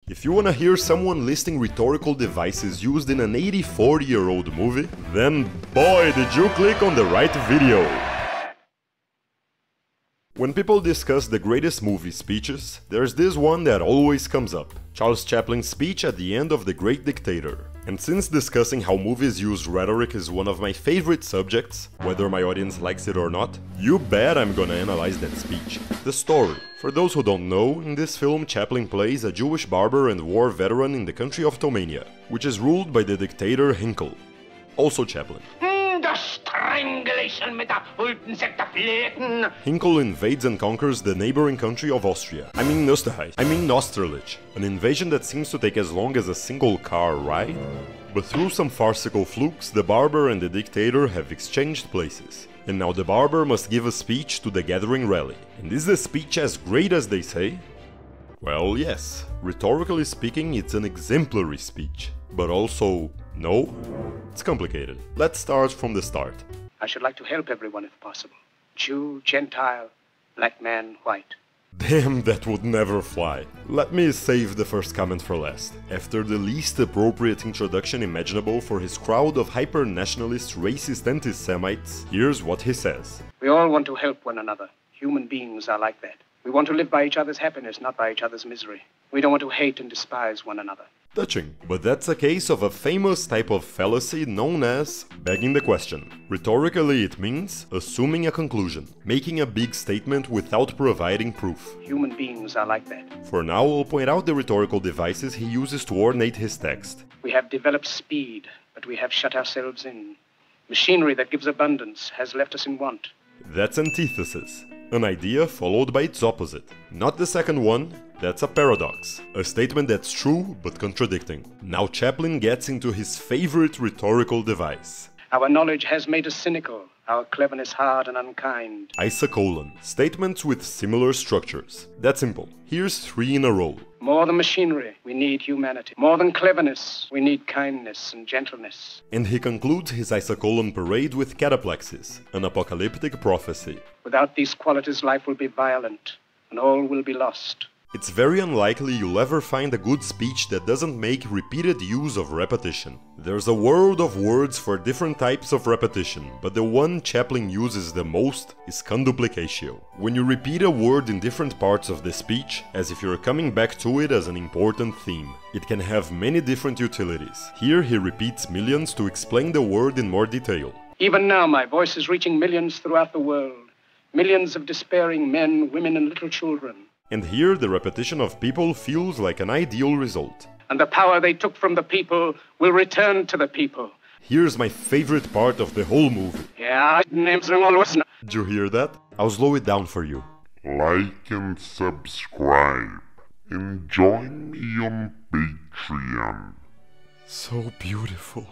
If you wanna hear someone listing rhetorical devices used in an 84-year-old movie, then boy did you click on the right video! When people discuss the greatest movie speeches, there's this one that always comes up, Charles Chaplin's speech at the end of The Great Dictator. And since discussing how movies use rhetoric is one of my favorite subjects, whether my audience likes it or not, you bet I'm gonna analyze that speech. The story. For those who don't know, in this film Chaplin plays a Jewish barber and war veteran in the country of Tomania, which is ruled by the dictator Hinkle. Also Chaplin. Hinkle invades and conquers the neighboring country of Austria. I mean Österreich. An invasion that seems to take as long as a single car ride. But through some farcical flukes, the barber and the dictator have exchanged places. And now the barber must give a speech to the gathering rally. And is the speech as great as they say? Well, yes. Rhetorically speaking, it's an exemplary speech. But also, no? It's complicated. Let's start from the start. I should like to help everyone if possible. Jew, Gentile, black man, white. Damn, that would never fly. Let me save the first comment for last. After the least appropriate introduction imaginable for his crowd of hyper-nationalist, racist anti-Semites, here's what he says. We all want to help one another. Human beings are like that. We want to live by each other's happiness, not by each other's misery. We don't want to hate and despise one another. Touching, but that's a case of a famous type of fallacy known as begging the question. Rhetorically it means assuming a conclusion, making a big statement without providing proof. Human beings are like that. For now, I'll point out the rhetorical devices he uses to ornate his text. We have developed speed, but we have shut ourselves in. Machinery that gives abundance has left us in want. That's antithesis. An idea followed by its opposite. Not the second one, that's a paradox. A statement that's true, but contradicting. Now Chaplin gets into his favorite rhetorical device. Our knowledge has made us cynical, our cleverness hard and unkind. Isocolon. Statements with similar structures. That's simple. Here's 3 in a row. More than machinery, we need humanity. More than cleverness, we need kindness and gentleness. And he concludes his isocolon parade with cataplexis, an apocalyptic prophecy. Without these qualities, life will be violent, and all will be lost. It's very unlikely you'll ever find a good speech that doesn't make repeated use of repetition. There's a world of words for different types of repetition, but the one Chaplin uses the most is conduplicatio. When you repeat a word in different parts of the speech, as if you're coming back to it as an important theme. It can have many different utilities. Here he repeats millions to explain the word in more detail. Even now my voice is reaching millions throughout the world. Millions of despairing men, women and little children. And here the repetition of people feels like an ideal result. And the power they took from the people will return to the people. Here's my favorite part of the whole movie. Did you hear that? I'll slow it down for you. Like and subscribe. And join me on Patreon. So beautiful.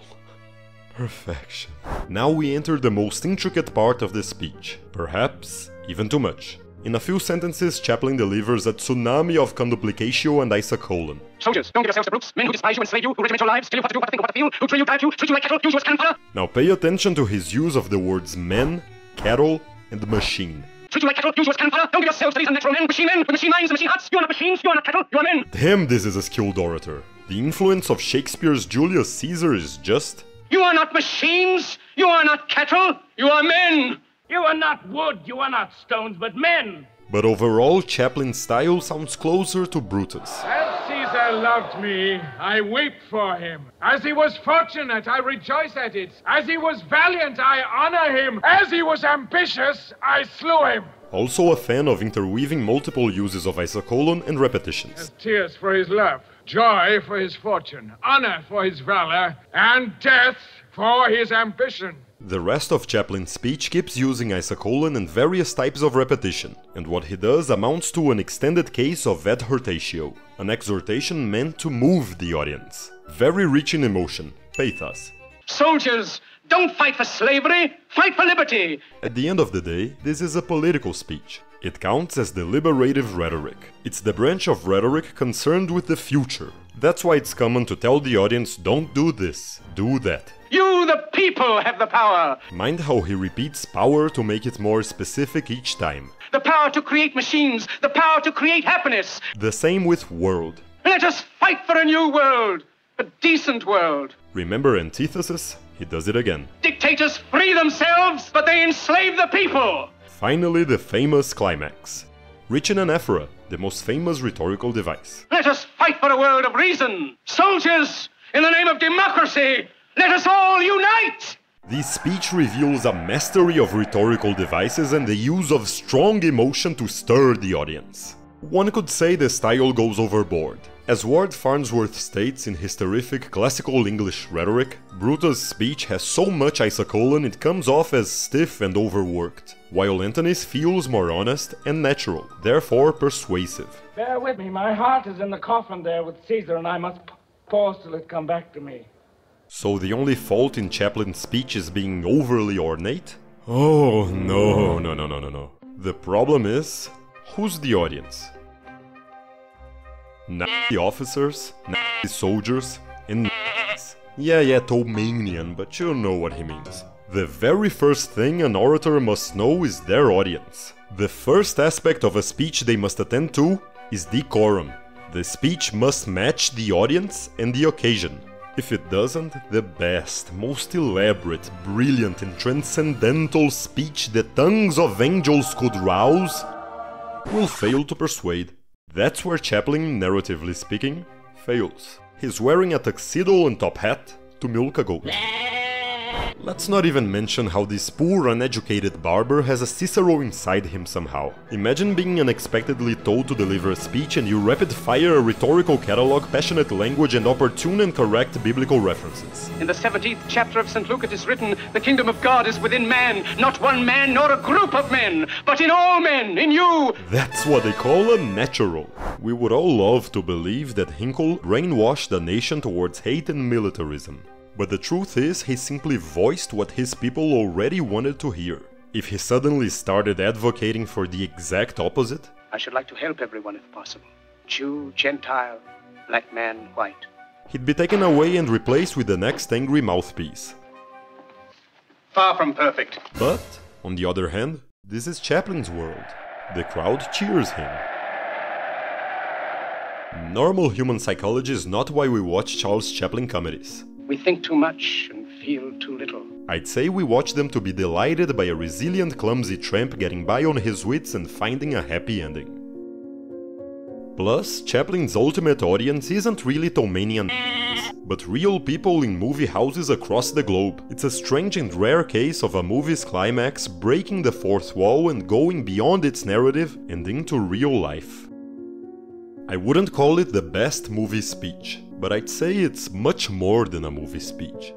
Perfection. Now we enter the most intricate part of the speech. Perhaps even too much. In a few sentences, Chaplin delivers a tsunami of conduplicatio and isocolon. Soldiers, don't give yourselves to brutes, men who despise you and slay you, who regiment your lives, tell you what to do, what to think, what to feel, who drill you, dive you, treat you like cattle, use you as cannon fodder. Now pay attention to his use of the words men, cattle, and machine. Treat you like cattle, use you as cannon fodder, don't give yourselves to these unnatural men, machine men, with machine minds and machine hearts. You are not machines, you are not cattle, you are men. Damn, this is a skilled orator. The influence of Shakespeare's Julius Caesar is just... You are not machines, you are not cattle, you are men. You are not wood, you are not stones, but men! But overall, Chaplin's style sounds closer to Brutus. As Caesar loved me, I weep for him. As he was fortunate, I rejoice at it. As he was valiant, I honor him. As he was ambitious, I slew him. Also a fan of interweaving multiple uses of isocolon and repetitions. Tears for his love, joy for his fortune, honor for his valor, and death for his ambition. The rest of Chaplin's speech keeps using isocolon and various types of repetition, and what he does amounts to an extended case of adhortatio, an exhortation meant to move the audience. Very rich in emotion, pathos. Soldiers, don't fight for slavery, fight for liberty! At the end of the day, this is a political speech. It counts as deliberative rhetoric. It's the branch of rhetoric concerned with the future. That's why it's common to tell the audience, don't do this, do that. You, the people, have the power! Mind how he repeats power to make it more specific each time. The power to create machines, the power to create happiness! The same with world. Let us fight for a new world, a decent world. Remember antithesis? He does it again. Dictators free themselves, but they enslave the people. Finally, the famous climax. Rich in anaphora, the most famous rhetorical device. Let us fight for a world of reason. Soldiers, in the name of democracy, let us all unite! This speech reveals a mastery of rhetorical devices and the use of strong emotion to stir the audience. One could say the style goes overboard. As Ward Farnsworth states in his terrific classical English rhetoric, Brutus' speech has so much isocolon it comes off as stiff and overworked, while Antony's feels more honest and natural, therefore persuasive. Bear with me, my heart is in the coffin there with Caesar, and I must pause till it come back to me. So the only fault in Chaplin's speech is being overly ornate? Oh, no. The problem is, who's the audience? The officers, the soldiers, and yeah, Tomanian, but you know what he means. The very first thing an orator must know is their audience. The first aspect of a speech they must attend to is decorum. The speech must match the audience and the occasion. If it doesn't, the best, most elaborate, brilliant and transcendental speech the tongues of angels could rouse will fail to persuade. That's where Chaplin, narratively speaking, fails. He's wearing a tuxedo and top hat to milk a goat. Let's not even mention how this poor, uneducated barber has a Cicero inside him somehow. Imagine being unexpectedly told to deliver a speech and you rapid-fire a rhetorical catalog, passionate language and opportune and correct biblical references. In the 17th chapter of St. Luke it is written, the kingdom of God is within man, not one man nor a group of men, but in all men, in you. That's what they call a natural. We would all love to believe that Hinkle brainwashed the nation towards hate and militarism. But the truth is, he simply voiced what his people already wanted to hear. If he suddenly started advocating for the exact opposite, I should like to help everyone if possible. Jew, Gentile, black man, white. He'd be taken away and replaced with the next angry mouthpiece. Far from perfect. But, on the other hand, this is Chaplin's world. The crowd cheers him. Normal human psychology is not why we watch Charles Chaplin comedies. We think too much and feel too little. I'd say we watch them to be delighted by a resilient, clumsy tramp getting by on his wits and finding a happy ending. Plus, Chaplin's ultimate audience isn't really Tomanian but real people in movie houses across the globe. It's a strange and rare case of a movie's climax breaking the fourth wall and going beyond its narrative and into real life. I wouldn't call it the best movie speech, but I'd say it's much more than a movie speech.